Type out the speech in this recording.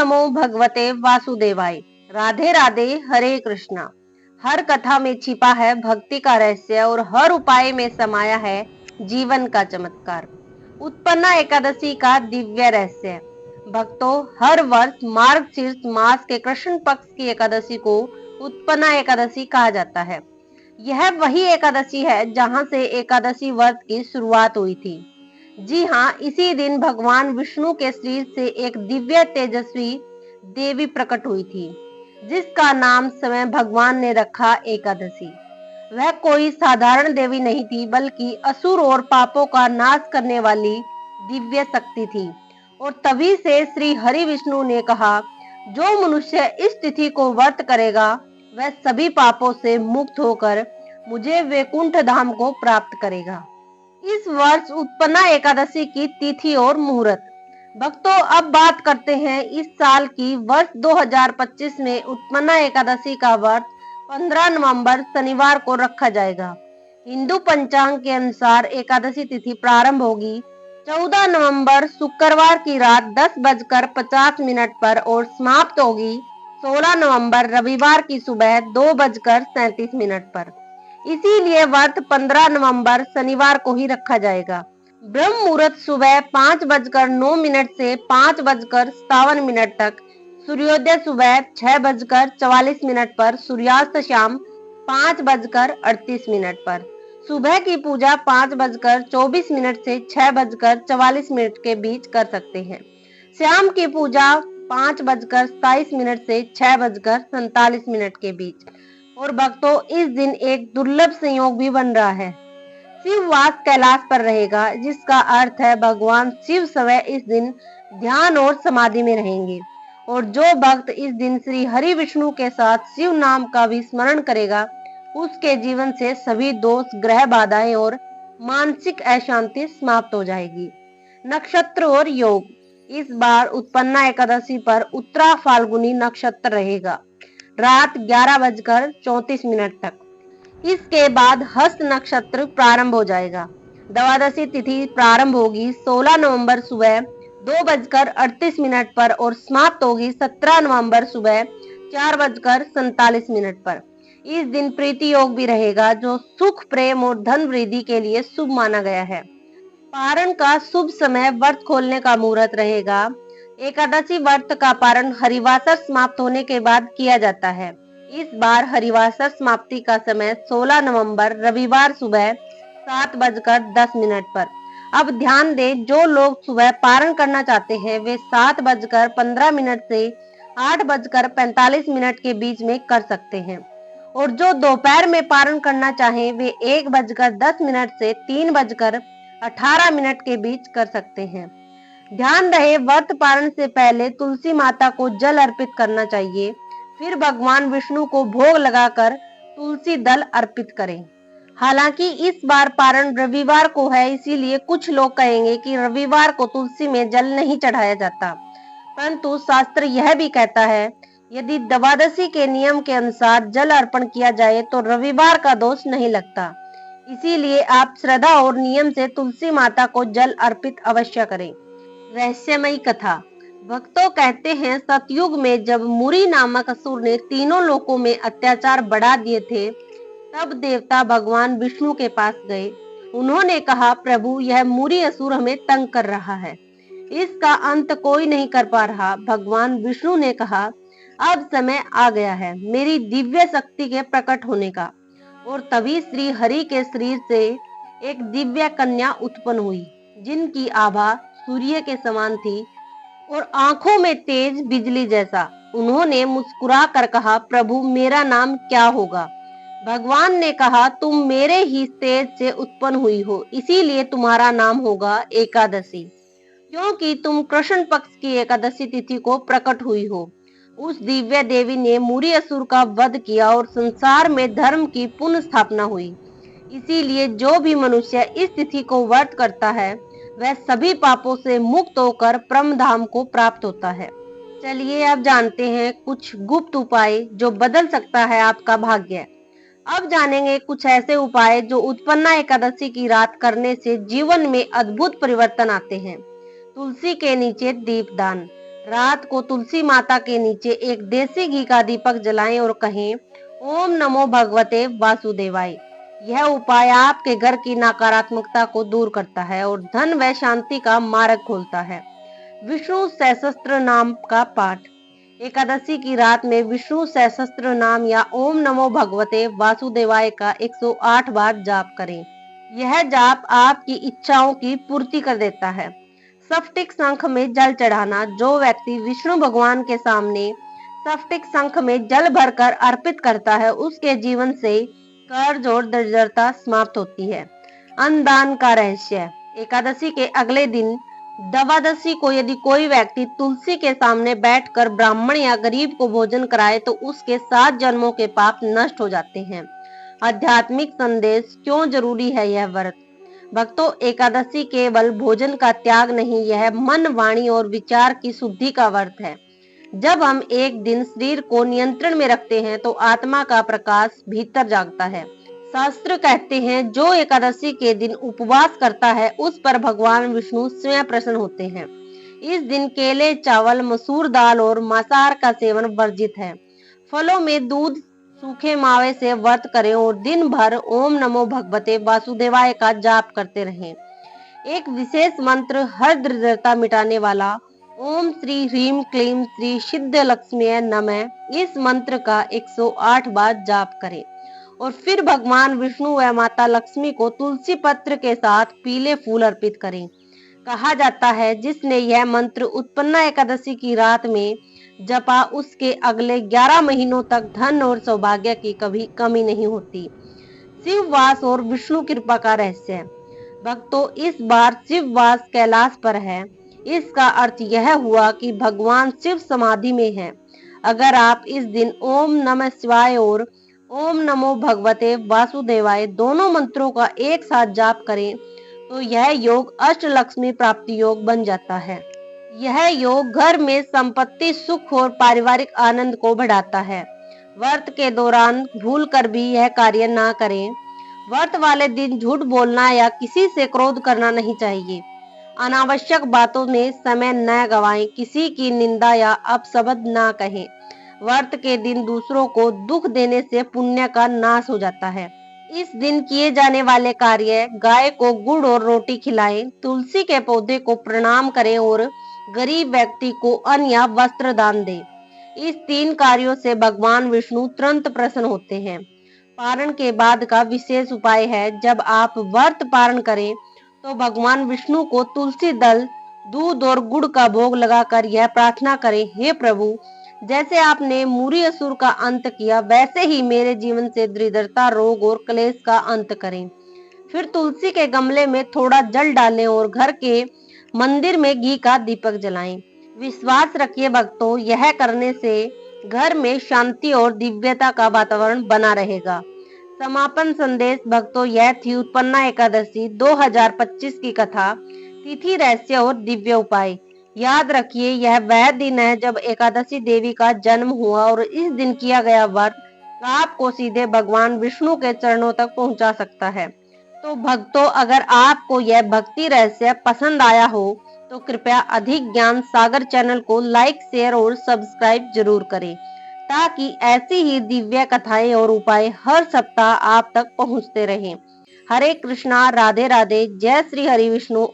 नमो भगवते वासुदेवाय। राधे राधे, हरे कृष्णा। हर कथा में छिपा है भक्ति का रहस्य और हर उपाय में समाया है जीवन का चमत्कार। उत्पन्ना एकादशी का दिव्य रहस्य। भक्तों, हर वर्ष मार्गशीर्ष मास के कृष्ण पक्ष की एकादशी को उत्पन्ना एकादशी कहा जाता है। यह वही एकादशी है जहां से एकादशी व्रत की शुरुआत हुई थी। जी हाँ, इसी दिन भगवान विष्णु के शरीर से एक दिव्य तेजस्वी देवी प्रकट हुई थी, जिसका नाम स्वयं भगवान ने रखा एकादशी। वह कोई साधारण देवी नहीं थी, बल्कि असुर और पापों का नाश करने वाली दिव्य शक्ति थी। और तभी से श्री हरि विष्णु ने कहा, जो मनुष्य इस तिथि को व्रत करेगा वह सभी पापों से मुक्त होकर मुझे वैकुंठ धाम को प्राप्त करेगा। इस वर्ष उत्पन्ना एकादशी की तिथि और मुहूर्त। भक्तों, अब बात करते हैं इस साल की। वर्ष 2025 में उत्पन्ना एकादशी का व्रत 15 नवंबर शनिवार को रखा जाएगा। हिंदू पंचांग के अनुसार एकादशी तिथि प्रारंभ होगी 14 नवंबर शुक्रवार की रात 10:50 पर और समाप्त होगी 16 नवंबर रविवार की सुबह 2:37 पर। इसीलिए व्रत 15 नवंबर शनिवार को ही रखा जाएगा। ब्रह्म मुहूर्त सुबह 5:09 से 5:57 तक, सूर्योदय सुबह 6:44 पर, सूर्यास्त शाम 5:38 पर। सुबह की पूजा 5:24 से 6:44 के बीच कर सकते हैं। शाम की पूजा 5:27 से 6:47 के बीच। और भक्तों, इस दिन एक दुर्लभ संयोग भी बन रहा है। शिव वास कैलाश पर रहेगा, जिसका अर्थ है भगवान शिव स्वयं इस दिन ध्यान और समाधि में रहेंगे। और जो भक्त इस दिन श्री हरि विष्णु के साथ शिव नाम का भी स्मरण करेगा, उसके जीवन से सभी दोष, ग्रह बाधाएं और मानसिक अशांति समाप्त हो जाएगी। नक्षत्र और योग। इस बार उत्पन्ना एकादशी पर उत्तरा फाल्गुनी नक्षत्र रहेगा रात 11:34 तक। इसके बाद हस्त नक्षत्र प्रारंभ हो जाएगा। द्वादशी तिथि प्रारंभ होगी 16 नवंबर सुबह 2:38 पर और समाप्त होगी 17 नवंबर सुबह 4:47 पर। इस दिन प्रीति योग भी रहेगा, जो सुख, प्रेम और धन वृद्धि के लिए शुभ माना गया है। पारण का शुभ समय व्रत खोलने का मुहूर्त रहेगा। एकादशी व्रत का पारण हरिवासर समाप्त होने के बाद किया जाता है। इस बार हरिवासर समाप्ति का समय 16 नवंबर रविवार सुबह 7:10 पर। अब ध्यान दें, जो लोग सुबह पारण करना चाहते हैं वे 7:15 से 8:45 के बीच में कर सकते हैं। और जो दोपहर में पारण करना चाहें वे 1:10 से 3:18 के बीच कर सकते हैं। ध्यान रहे, व्रत पारण से पहले तुलसी माता को जल अर्पित करना चाहिए। फिर भगवान विष्णु को भोग लगाकर तुलसी दल अर्पित करें। हालांकि इस बार पारण रविवार को है, इसीलिए कुछ लोग कहेंगे कि रविवार को तुलसी में जल नहीं चढ़ाया जाता, परंतु शास्त्र यह भी कहता है, यदि द्वादशी के नियम के अनुसार जल अर्पण किया जाए तो रविवार का दोष नहीं लगता। इसीलिए आप श्रद्धा और नियम से तुलसी माता को जल अर्पित अवश्य करें। रहस्यमयी कथा। भक्तों कहते हैं, सतयुग में जब मुरी नामक असुर ने तीनों लोकों में अत्याचार बढ़ा दिए थे, तब देवता भगवान विष्णु के पास गए। उन्होंने कहा, प्रभु, यह मुरी असुर हमें तंग कर रहा है, इसका अंत कोई नहीं कर पा रहा। भगवान विष्णु ने कहा, अब समय आ गया है मेरी दिव्य शक्ति के प्रकट होने का। और तभी श्री हरि के शरीर से एक दिव्य कन्या उत्पन्न हुई, जिनकी आभा सूर्य के समान थी और आंखों में तेज बिजली जैसा। उन्होंने मुस्कुरा कर कहा, प्रभु, मेरा नाम क्या होगा? भगवान ने कहा, तुम मेरे ही तेज से उत्पन्न हुई हो, इसीलिए तुम्हारा नाम होगा एकादशी, क्योंकि तुम कृष्ण पक्ष की एकादशी तिथि को प्रकट हुई हो। उस दिव्य देवी ने मुरी असुर का वध किया और संसार में धर्म की पुनः स्थापना हुई। इसीलिए जो भी मनुष्य इस तिथि को व्रत करता है वह सभी पापों से मुक्त होकर परम धाम को प्राप्त होता है। चलिए अब जानते हैं कुछ गुप्त उपाय जो बदल सकता है आपका भाग्य। अब जानेंगे कुछ ऐसे उपाय जो उत्पन्ना एकादशी की रात करने से जीवन में अद्भुत परिवर्तन आते हैं। तुलसी के नीचे दीपदान। रात को तुलसी माता के नीचे एक देसी घी का दीपक जलाएं और कहें ओम नमो भगवते वासुदेवाय। यह उपाय आपके घर की नकारात्मकता को दूर करता है और धन व शांति का मार्ग खोलता है। विष्णु सहस्त्र नाम का पाठ। एकादशी की रात में विष्णु सहस्त्र नाम या ओम नमो भगवते वासुदेवाय का 108 बार जाप करें। यह जाप आपकी इच्छाओं की पूर्ति कर देता है। सफ्टिक शंख में जल चढ़ाना। जो व्यक्ति विष्णु भगवान के सामने सफ्टिक शंख में जल भरकर अर्पित करता है, उसके जीवन से कर्ज और दरिद्रता समाप्त होती है। अन्नदान का रहस्य। एकादशी के अगले दिन द्वादशी को यदि कोई व्यक्ति तुलसी के सामने बैठकर ब्राह्मण या गरीब को भोजन कराए तो उसके 7 जन्मों के पाप नष्ट हो जाते हैं। आध्यात्मिक संदेश। क्यों जरूरी है यह व्रत? भक्तों, एकादशी केवल भोजन का त्याग नहीं, यह मन, वाणी और विचार की शुद्धि का व्रत है। जब हम एक दिन शरीर को नियंत्रण में रखते हैं तो आत्मा का प्रकाश भीतर जागता है। शास्त्र कहते हैं जो एकादशी के दिन उपवास करता है उस पर भगवान विष्णु स्वयं प्रसन्न होते हैं। इस दिन केले, चावल, मसूर दाल और मांसाहार का सेवन वर्जित है। फलों में दूध, सूखे मावे से व्रत करें और दिन भर ओम नमो भगवते वासुदेवाय का जाप करते रहें। एक विशेष मंत्र हर दरिद्रता मिटाने वाला ओम श्री ह्रीम क्लीम श्री सिद्ध लक्ष्मी नमः। इस मंत्र का 108 बार जाप करें और फिर भगवान विष्णु व माता लक्ष्मी को तुलसी पत्र के साथ पीले फूल अर्पित करें। कहा जाता है जिसने यह मंत्र उत्पन्ना एकादशी की रात में जपा उसके अगले 11 महीनों तक धन और सौभाग्य की कभी कमी नहीं होती। शिववास और विष्णु कृपा का रहस्य। भक्तों, इस बार शिववास कैलाश पर है। इसका अर्थ यह हुआ कि भगवान शिव समाधि में है। अगर आप इस दिन ओम नमः शिवाय और ओम नमो भगवते वासुदेवाय दोनों मंत्रों का एक साथ जाप करें तो यह योग अष्टलक्ष्मी प्राप्ति योग बन जाता है। यह योग घर में संपत्ति, सुख और पारिवारिक आनंद को बढ़ाता है। व्रत के दौरान भूल कर भी यह कार्य ना करें। व्रत वाले दिन झूठ बोलना या किसी से क्रोध करना नहीं चाहिए। अनावश्यक बातों में समय न गवाएं। किसी की निंदा या अपशब्द ना कहें। व्रत के दिन दूसरों को दुख देने से पुण्य का नाश हो जाता है। इस दिन किए जाने वाले कार्य, गाय को गुड़ और रोटी खिलाएं, तुलसी के पौधे को प्रणाम करें और गरीब व्यक्ति को अन्न या वस्त्र दान दें। इस 3 कार्यों से भगवान विष्णु तुरंत प्रसन्न होते हैं। पारण के बाद का विशेष उपाय है, जब आप व्रत पारण करें तो भगवान विष्णु को तुलसी दल, दूध और गुड़ का भोग लगाकर यह प्रार्थना करें, हे प्रभु, जैसे आपने मूरी असुर का अंत किया वैसे ही मेरे जीवन से दरिद्रता, रोग और क्लेश का अंत करें। फिर तुलसी के गमले में थोड़ा जल डालें और घर के मंदिर में घी का दीपक जलाएं। विश्वास रखिए भक्तों, यह करने से घर में शांति और दिव्यता का वातावरण बना रहेगा। समापन संदेश। भक्तों, यह थी उत्पन्ना एकादशी 2025 की कथा, तिथि, रहस्य और दिव्य उपाय। याद रखिए, यह वह दिन है जब एकादशी देवी का जन्म हुआ और इस दिन किया गया व्रत आपको सीधे भगवान विष्णु के चरणों तक पहुंचा सकता है। तो भक्तों, अगर आपको यह भक्ति रहस्य पसंद आया हो तो कृपया अधिक ज्ञान सागर चैनल को लाइक, शेयर और सब्सक्राइब जरूर करें ताकि ऐसी ही दिव्य कथाएं और उपाय हर सप्ताह आप तक पहुंचते रहें। हरे कृष्णा, राधे राधे, जय श्री हरि विष्णु।